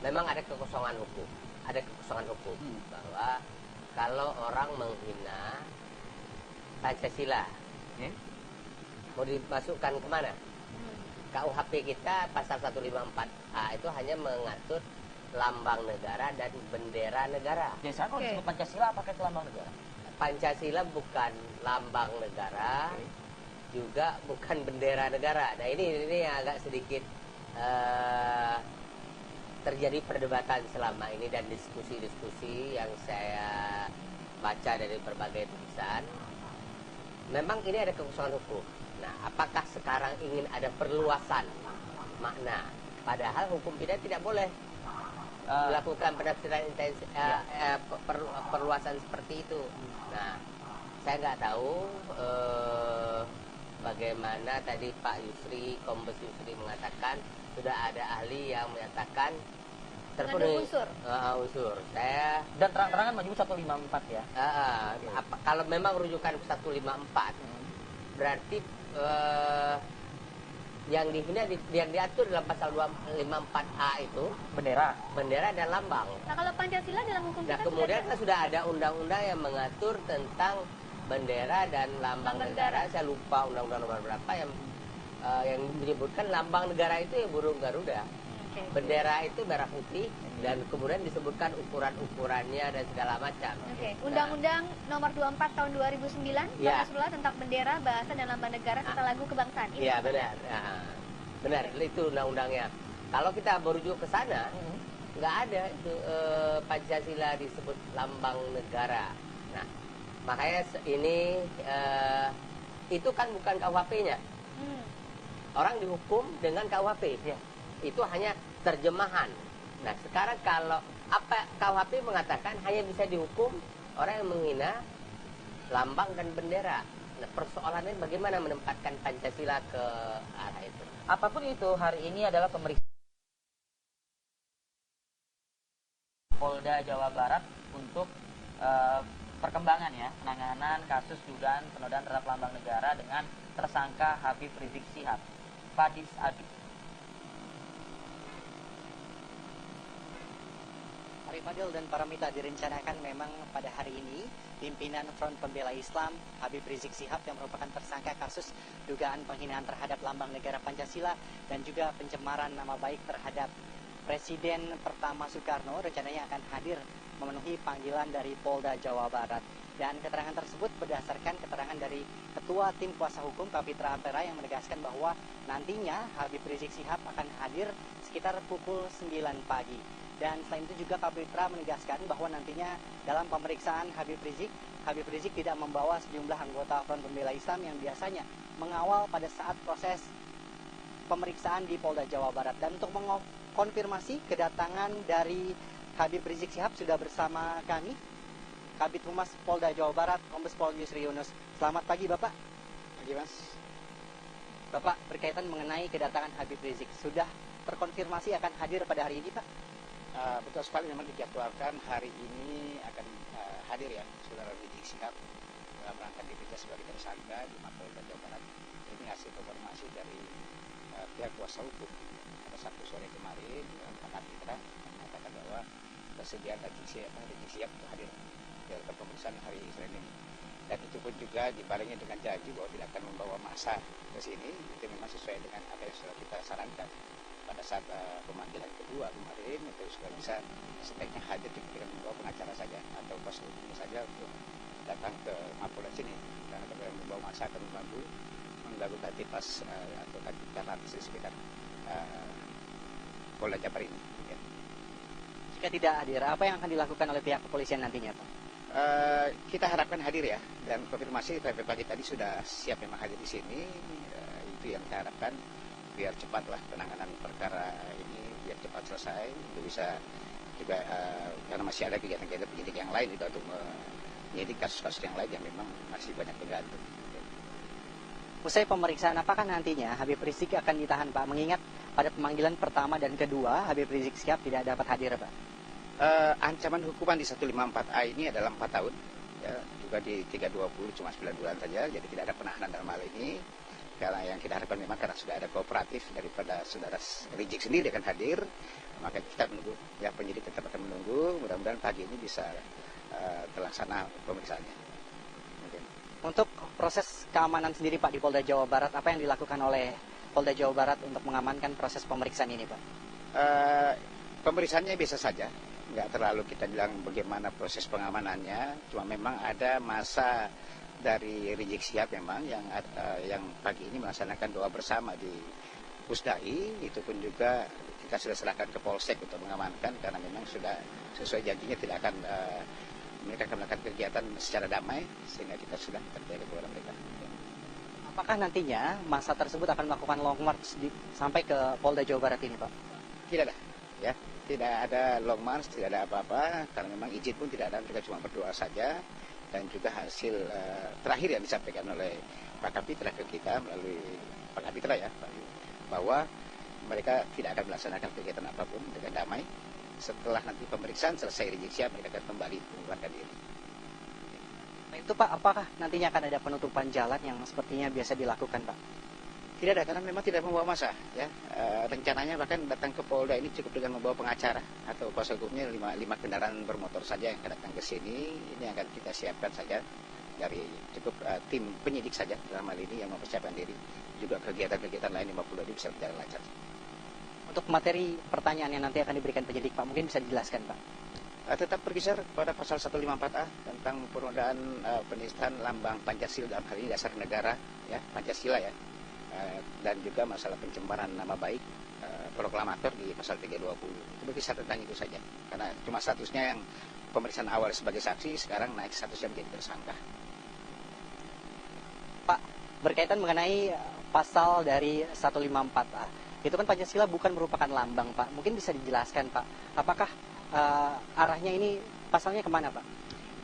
memang ada kekosongan hukum, bahwa kalau orang menghina Pancasila, mau dimasukkan kemana? KUHP kita pasal 154A itu hanya mengatur lambang negara dan bendera negara. Biasanya kalau disebut Pancasila pakai lambang negara. Pancasila bukan lambang negara, juga bukan bendera negara. Nah ini agak sedikit terjadi perdebatan selama ini dan diskusi-diskusi yang saya baca dari berbagai tulisan. Memang ini ada kekosongan hukum. Nah, apakah sekarang ingin ada perluasan makna? Padahal hukum pidana tidak boleh melakukan penafsiran perluasan seperti itu. Nah, saya nggak tahu bagaimana tadi Pak Yusri, Kombes Yusri mengatakan sudah ada ahli yang menyatakan terpenuhi unsur. Saya dan terang-terangan menyebut 154 ya. Kalau memang rujukan 154 berarti yang diatur dalam pasal 254A itu bendera dan lambang. Nah, kalau Pancasila dalam hukum kita kemudian kan sudah ada undang-undang yang mengatur tentang bendera dan lambang negara. Saya lupa undang-undang nomor berapa yang menyebutkan lambang negara itu ya burung Garuda. Bendera itu merah putih dan kemudian disebutkan ukuran-ukurannya dan segala macam. Undang-Undang nomor 24 tahun 2009 Nasrullah tentang bendera, bahasa dan lambang negara serta lagu kebangsaan. Iya benar. Benar, itu undang-undangnya. Kalau kita merujuk ke sana, nggak ada itu Pancasila disebut lambang negara. Nah, makanya ini itu kan bukan KUHP-nya. Orang dihukum dengan KUHP. Itu hanya terjemahan. Nah, sekarang kalau KUHP mengatakan hanya bisa dihukum orang yang menghina lambang dan bendera. Nah, persoalannya bagaimana menempatkan Pancasila ke arah itu. Apapun itu, hari ini adalah pemeriksaan Polda Jawa Barat untuk perkembangan ya, penanganan kasus dugaan penodaan terhadap lambang negara dengan tersangka Habib Rizik Syihab, Fadis Abi. Fadil dan Paramita, direncanakan memang pada hari ini pimpinan Front Pembela Islam Habib Rizik Syihab yang merupakan tersangka kasus dugaan penghinaan terhadap lambang negara Pancasila dan juga pencemaran nama baik terhadap Presiden pertama Soekarno rencananya akan hadir memenuhi panggilan dari Polda Jawa Barat. Dan keterangan tersebut berdasarkan keterangan dari Ketua Tim Kuasa Hukum Kapitra Ampera yang menegaskan bahwa nantinya Habib Rizik Syihab akan hadir sekitar pukul 9 pagi. Dan selain itu juga Kapitra menegaskan bahwa nantinya dalam pemeriksaan Habib Rizik tidak membawa sejumlah anggota Front Pembela Islam yang biasanya mengawal pada saat proses pemeriksaan di Polda Jawa Barat. Dan untuk mengkonfirmasi kedatangan dari Habib Rizik Syihab sudah bersama kami Kabid Humas Polda Jawa Barat, Kombes Pol Yusri Yunus. Selamat pagi Bapak. Pagi Mas. Bapak, berkaitan mengenai kedatangan Habib Rizik, sudah terkonfirmasi akan hadir pada hari ini Pak? Betul sekali, memang dijadwalkan hari ini akan hadir ya Saudara Rizik Syihab dalam rangka diperiksa sebagai tersangka di Mapolda Jawa Barat. Ini hasil informasi dari pihak kuasa hukum pada Sabtu sore kemarin dalam Pak Kapitra mengatakan bahwa kesediaan Rizik Syihab untuk hadir dalam pemeriksaan hari Senin ini. Dan itu pun juga dibarengi dengan janji bahwa tidak akan membawa massa ke sini. Itu memang sesuai dengan apa yang sudah kita sarankan pada saat pemanggilan kedua kemarin. Itu sudah bisa sebaiknya hadir dengan membawa pengacara saja atau kuasa hukum saja untuk datang ke Mapolda sini. Karena kalau membawa massa akan mengganggu tertibas atau tertibas di sekitar Polda Jabar ini. Ya. Jika tidak hadir, apa yang akan dilakukan oleh pihak kepolisian nantinya Pak? Kita harapkan hadir ya, dan konfirmasi pagi tadi sudah siap memang hadir di sini. Itu yang kita harapkan biar cepatlah penanganan perkara ini, biar cepat selesai. Itu bisa juga karena masih ada kegiatan-kegiatan penyidik yang lain itu untuk menyidik kasus-kasus yang lain yang memang masih banyak tergantung. Usai pemeriksaan, apakah nantinya Habib Rizik akan ditahan Pak? Mengingat pada pemanggilan pertama dan kedua Habib Rizik Syihab tidak dapat hadir Pak. Ancaman hukuman di 154A ini adalah 4 tahun ya, juga di 320 cuma 9 bulan saja, jadi tidak ada penahanan dalam hal ini. karena yang kita harapkan memang karena sudah ada kooperatif daripada saudara Rizik sendiri akan hadir, maka kita menunggu, ya penyidik tetap akan menunggu, mudah-mudahan pagi ini bisa terlaksana pemeriksaannya. Mungkin. Untuk proses keamanan sendiri Pak di Polda Jawa Barat, apa yang dilakukan oleh Polda Jawa Barat untuk mengamankan proses pemeriksaan ini Pak? Pemeriksaannya biasa saja, nggak terlalu kita bilang bagaimana proses pengamanannya, cuma memang ada masa dari Rizik Syihab memang yang pagi ini melaksanakan doa bersama di Pusdai, itu pun juga kita sudah serahkan ke Polsek untuk mengamankan karena memang sudah sesuai janjinya tidak akan mereka akan melakukan kegiatan secara damai sehingga kita sudah terjaga kepada mereka. Apakah nantinya masa tersebut akan melakukan long march sampai ke Polda Jawa Barat ini Pak? Tidak ada, ya, tidak ada long march, tidak ada apa-apa karena memang izin pun tidak ada, mereka cuma berdoa saja. Dan juga hasil terakhir yang disampaikan oleh Pak Kapitra ke kita melalui Pak Kapitra ya, bahwa mereka tidak akan melaksanakan kegiatan apapun dengan damai. Setelah nanti pemeriksaan selesai Rizik Syihab, mereka akan kembali mengeluarkan diri. Nah, itu Pak, apakah nantinya akan ada penutupan jalan yang sepertinya biasa dilakukan Pak? Tidak ada, karena memang tidak membawa massa. Ya. Rencananya bahkan datang ke Polda ini cukup dengan membawa pengacara atau kuasa hukumnya 5 kendaraan bermotor saja yang akan datang ke sini. Ini akan kita siapkan saja dari cukup tim penyidik saja dalam hal ini yang mempersiapkan diri. Juga kegiatan-kegiatan lain di Mapolda ini bisa berjalan lancar. Untuk materi pertanyaan yang nanti akan diberikan penyidik Pak, mungkin bisa dijelaskan Pak? Tetap berkisar pada pasal 154A tentang penodaan penistaan lambang Pancasila, dalam hal ini dasar negara, ya Pancasila ya. Dan juga masalah pencemaran nama baik proklamator di pasal 320. Itu berkisar tentang itu saja. Karena cuma statusnya yang pemeriksaan awal sebagai saksi, sekarang naik statusnya menjadi tersangka. Pak, berkaitan mengenai pasal dari 154A, itu kan Pancasila bukan merupakan lambang Pak. Mungkin bisa dijelaskan Pak, apakah arahnya ini pasalnya kemana Pak?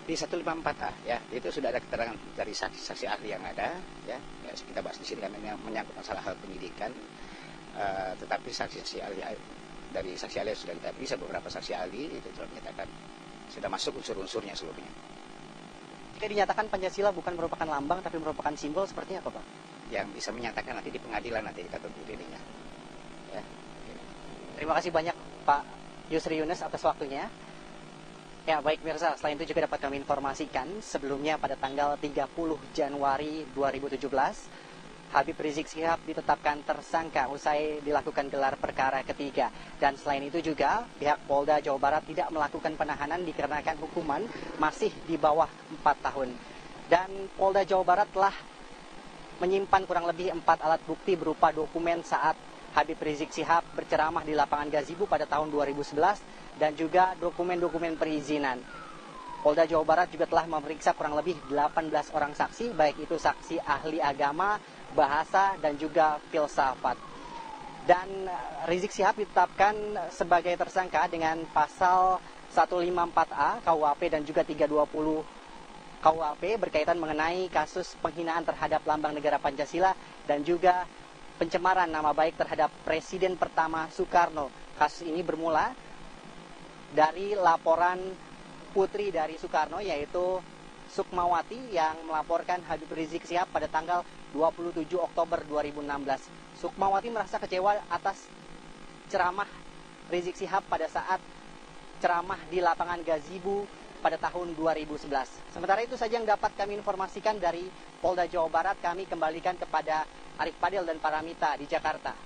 Di 154A ya, itu sudah ada keterangan dari saksi-saksi ahli yang ada ya, kita bahas di sini kan menyangkut masalah hal penyidikan, tetapi saksi-saksi ahli dari saksi ahli sudah kita bisa beberapa saksi ahli itu sudah menyatakan sudah masuk unsur-unsurnya seluruhnya. Jika dinyatakan Pancasila bukan merupakan lambang tapi merupakan simbol, sepertinya apa Pak? Yang bisa menyatakan nanti di pengadilan, nanti kita tunggu dirinya ya. Terima kasih banyak Pak Yusri Yunus atas waktunya. Ya baik Mirsa, selain itu juga dapat kami informasikan sebelumnya pada tanggal 30 Januari 2017 Habib Rizik Syihab ditetapkan tersangka usai dilakukan gelar perkara ketiga. Dan selain itu juga pihak Polda Jawa Barat tidak melakukan penahanan dikarenakan hukuman masih di bawah 4 tahun. Dan Polda Jawa Barat telah menyimpan kurang lebih 4 alat bukti berupa dokumen saat Habib Rizik Syihab berceramah di lapangan Gazibu pada tahun 2011 dan juga dokumen-dokumen perizinan. Polda Jawa Barat juga telah memeriksa kurang lebih 18 orang saksi, baik itu saksi ahli agama, bahasa, dan juga filsafat. Dan Rizik Syihab ditetapkan sebagai tersangka dengan pasal 154A KUHP dan juga 320 KUHP berkaitan mengenai kasus penghinaan terhadap lambang negara Pancasila dan juga pencemaran nama baik terhadap Presiden pertama Soekarno. Kasus ini bermula dari laporan putri dari Soekarno yaitu Sukmawati yang melaporkan Habib Rizik Syihab pada tanggal 27 Oktober 2016. Sukmawati merasa kecewa atas ceramah Rizik Syihab pada saat ceramah di lapangan Gazibu pada tahun 2011. Sementara itu saja yang dapat kami informasikan dari Polda Jawa Barat. Kami kembalikan kepada Arif Fadil dan Paramita di Jakarta.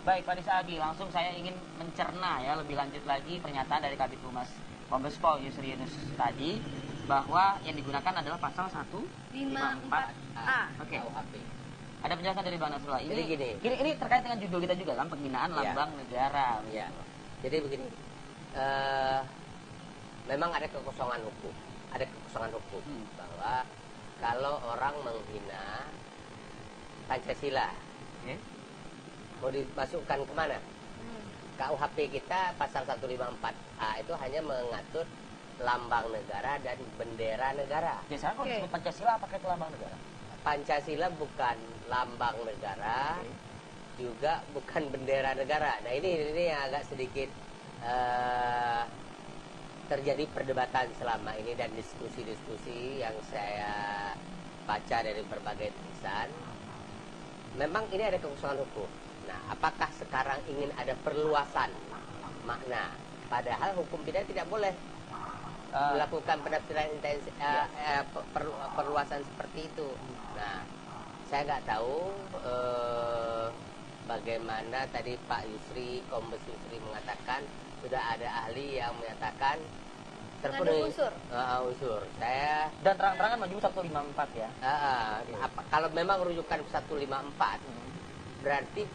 Baik Pak Disadi, langsung saya ingin mencerna ya lebih lanjut lagi pernyataan dari Kabid Humas Kombes Pol Yusri Yunus tadi bahwa yang digunakan adalah pasal 154A. Oke. Ada penjelasan dari Bang Nasrullah. Jadi gini. Ini terkait dengan judul kita juga kan, penghinaan lambang negara. Ya. Jadi begini. Memang ada kekosongan hukum. Bahwa kalau orang menghina Pancasila, mau dimasukkan kemana? KUHP kita pasal 154A itu hanya mengatur lambang negara dan bendera negara. Biasanya kalau disebut Pancasila pakai lambang negara? Pancasila bukan lambang negara, juga bukan bendera negara. Nah ini yang agak sedikit terjadi perdebatan selama ini dan diskusi-diskusi yang saya baca dari berbagai tulisan, memang ini ada kekosongan hukum. Nah, apakah sekarang ingin ada perluasan makna? Padahal hukum pidana tidak boleh melakukan penafsiran perluasan seperti itu. Nah, saya nggak tahu bagaimana tadi Pak Yusri, Kombes Yusri mengatakan sudah ada ahli yang menyatakan terpenuhi unsur. Saya Dan terang-terangan maju 154 ya. kalau memang rujukan 154 berarti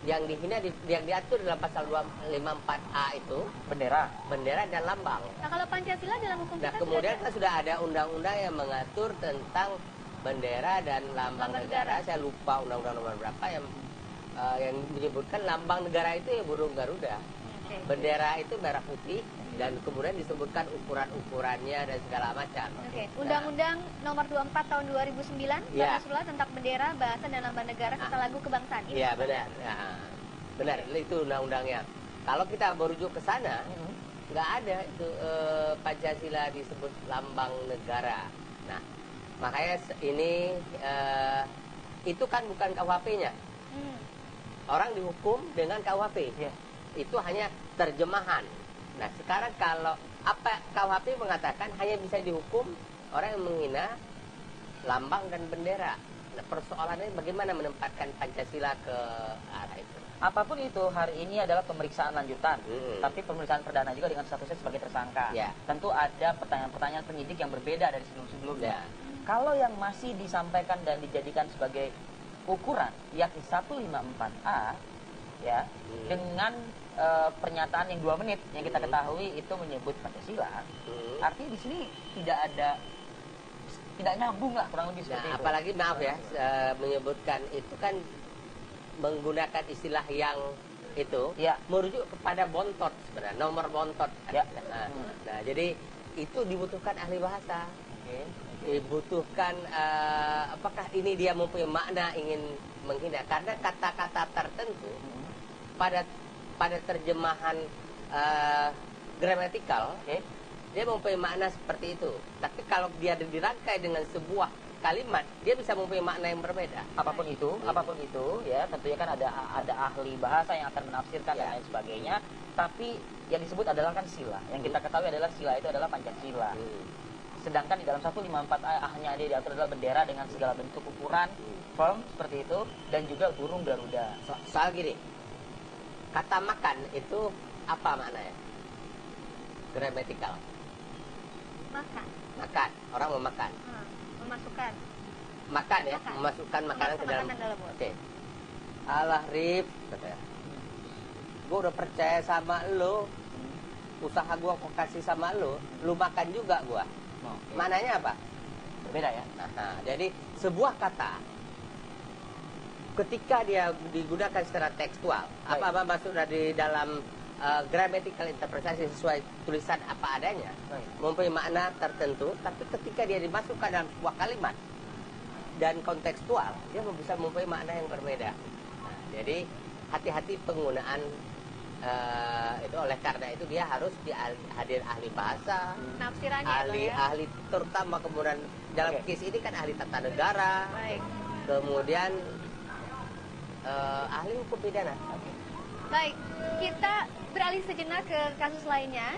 yang dihina yang diatur dalam pasal 254A itu bendera dan lambang. Nah, kalau Pancasila dalam hukum Nah, kita kemudian kan sudah ada undang-undang yang mengatur tentang bendera dan lambang negara. Saya lupa undang-undang nomor berapa yang menyebutkan lambang negara itu ya burung Garuda. Oke. Bendera itu merah putih dan kemudian disebutkan ukuran-ukurannya dan segala macam. Oke, Undang-Undang Nomor 24 Tahun 2009 Ya. Rasulullah tentang bendera, bahasa dan lambang negara serta lagu kebangsaan. Ini Iya benar. Nah, benar itu undang-undangnya. Kalau kita merujuk ke sana, nggak ada itu Pancasila disebut lambang negara. Nah, makanya ini itu kan bukan KUHP-nya. Orang dihukum dengan KUHP. Iya. Itu hanya terjemahan. Nah, sekarang kalau apa KUHP mengatakan hanya bisa dihukum orang yang menghina lambang dan bendera. Nah, persoalannya bagaimana menempatkan Pancasila ke arah itu. Apapun itu, hari ini adalah pemeriksaan lanjutan, Hmm. tapi pemeriksaan perdana juga dengan statusnya sebagai tersangka. Ya. Tentu ada pertanyaan-pertanyaan penyidik yang berbeda dari sebelum-sebelumnya. Ya. Kalau yang masih disampaikan dan dijadikan sebagai ukuran, yakni 154A, ya, dengan pernyataan yang 2 menit yang kita ketahui itu menyebut Pancasila, artinya di sini tidak nyambung lah, kurang lebih seperti Nah, itu. apalagi maaf ya, menyebutkan itu kan menggunakan istilah yang itu Ya. merujuk kepada bontot sebenarnya, nomor bontot. Ya. Nah, jadi itu dibutuhkan ahli bahasa. Oke. Dibutuhkan apakah ini dia mempunyai makna ingin menghina, karena kata-kata tertentu pada terjemahan gramatikal, Oke. dia mempunyai makna seperti itu. Tapi kalau dia dirangkai dengan sebuah kalimat, dia bisa mempunyai makna yang berbeda. Apapun itu ya, tentunya kan ada ahli bahasa yang akan menafsirkan dan lain sebagainya, tapi yang disebut adalah kan sila. Yang kita ketahui adalah sila itu adalah Pancasila. Sedangkan di dalam 154A hanya ada diatur adalah bendera dengan segala bentuk ukuran firm seperti itu, dan juga burung Garuda. Soal gini, kata makan itu apa maknanya? Gramatikal. Makan, orang memakan. memasukkan. Makan ya, Makan. memasukkan makanan ke dalam. Makanan dalam mulut. Oke. Alah Rif, katanya. Gue udah percaya sama lo. Usaha gue kok kasih sama lo makan juga gue. Oke. Mananya apa? Berbeda ya. Nah, jadi sebuah kata ketika dia digunakan secara tekstual, Baik. apa maksudnya di dalam grammatical interpretasi sesuai tulisan apa adanya, Baik. mempunyai makna tertentu, tapi ketika dia dimasukkan dalam sebuah kalimat dan kontekstual, dia bisa mempunyai makna yang berbeda. Nah, jadi hati-hati penggunaan itu, oleh karena itu dia harus hadir ahli bahasa, Penafsirannya ya, Bang, ya. ahli terutama kemudian dalam Oke. case ini kan ahli tata negara, Baik. kemudian ahli hukum pidana. Baik, kita beralih sejenak ke kasus lainnya.